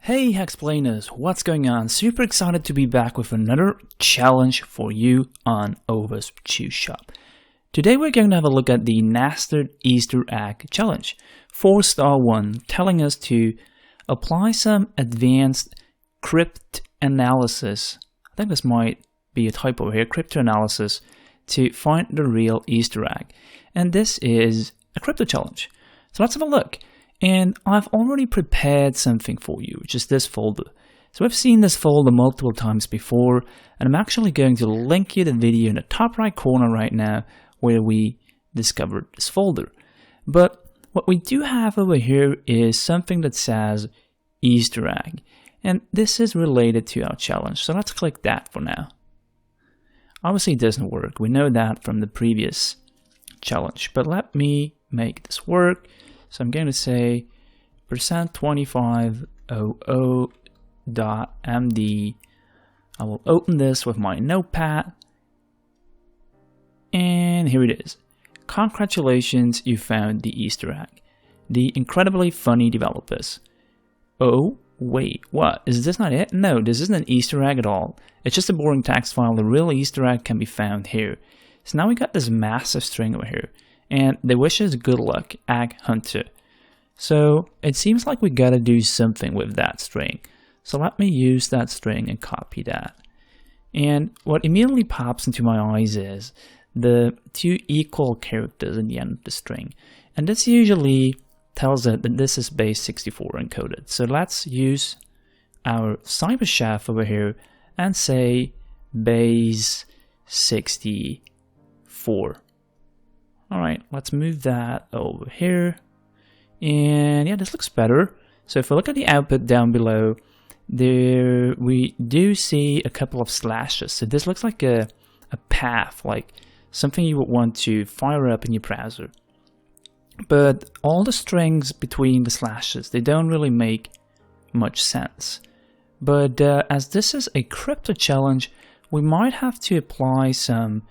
Hey Hacksplainers, what's going on? Super excited to be back with another challenge for you on OWASP Shop. Today we're going to have a look at the Nested Easter Egg Challenge. 4-star one, telling us to apply some advanced cryptanalysis. I think this might be a typo here, cryptanalysis, to find the real Easter egg. And this is a crypto challenge. So let's have a look. And I've already prepared something for you, which is this folder. So I've seen this folder multiple times before, and I'm actually going to link you the video in the top right corner right now where we discovered this folder. But what we do have over here is something that says Easter egg. And this is related to our challenge, so let's click that for now. Obviously it doesn't work, we know that from the previous challenge, but let me make this work. So I'm going to say %2500.md. I will open this with my notepad. And here it is. Congratulations, you found the Easter egg. The incredibly funny developers. Oh, wait, what? Is this not it? No, this isn't an Easter egg at all. It's just a boring text file. The real Easter egg can be found here. So now we got this massive string over here. And they wish us good luck, Egg Hunter. So it seems like we gotta do something with that string. So let me use that string and copy that. And what immediately pops into my eyes is the two equal characters in the end of the string. And this usually tells it that this is base 64 encoded. So let's use our cyberchef over here and say base 64. Alright, let's move that over here. And yeah, this looks better. So if we look at the output down below, there we do see a couple of slashes. So this looks like a path, like something you would want to fire up in your browser. But all the strings between the slashes, they don't really make much sense. But as this is a crypto challenge, we might have to apply some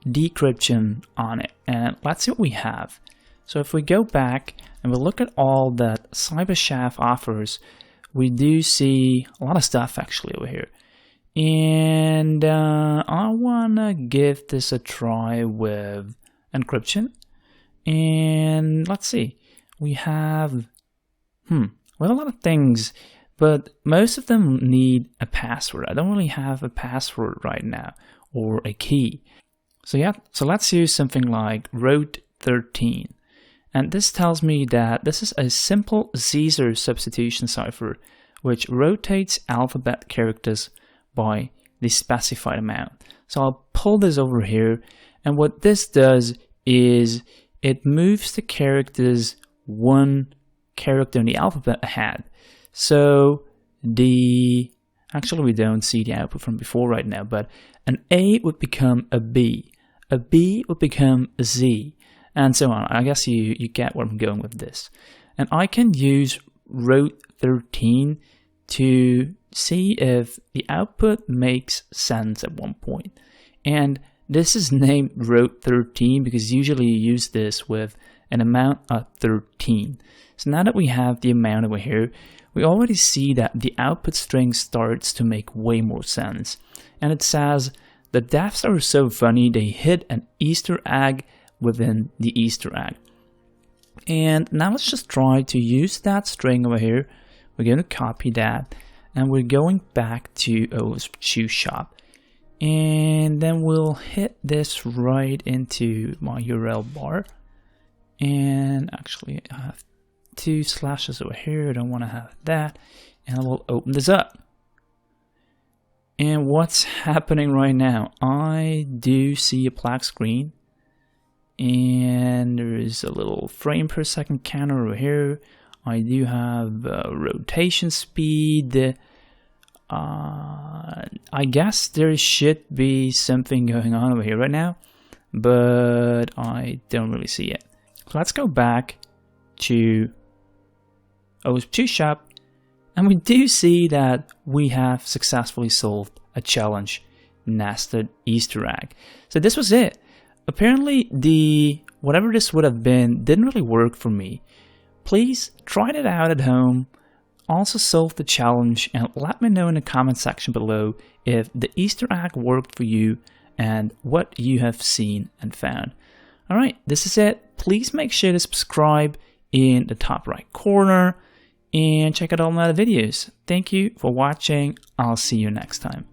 decryption on it, and let's see what we have. So if we go back and we look at all that cyberchef offers, we do see a lot of stuff actually over here. And I wanna give this a try with encryption. And let's see, we have a lot of things, but most of them need a password. I don't really have a password right now or a key. So yeah, so let's use something like rote13. And this tells me that this is a simple Caesar substitution cipher which rotates alphabet characters by the specified amount. So I'll pull this over here, and what this does is it moves the characters one character in the alphabet ahead. So actually we don't see the output from before right now, but an A would become a B would become a Z, and so on. I guess you get where I'm going with this. And I can use rote13 to see if the output makes sense at one point. And this is named rote13 because usually you use this with an amount of 13. So now that we have the amount over here, we already see that the output string starts to make way more sense. And it says, the deaths are so funny, they hid an Easter egg within the Easter egg. And now let's just try to use that string over here. We're going to copy that, and we're going back to OWASP Shop. And then we'll hit this right into my URL bar. And actually, I have two slashes over here. I don't want to have that. And I will open this up. And what's happening right now? I do see a black screen, and there is a little frame per second counter over here. I do have rotation speed. I guess there should be something going on over here right now, but I don't really see it. So let's go back to OWASP Shop. And we do see that we have successfully solved a challenge, nested Easter egg. So this was it. Apparently whatever this would have been didn't really work for me. Please try it out at home. also solve the challenge and let me know in the comment section below if the Easter egg worked for you and what you have seen and found. Alright, this is it. Please make sure to subscribe in the top right corner and check out all my other videos. Thank you for watching. I'll see you next time.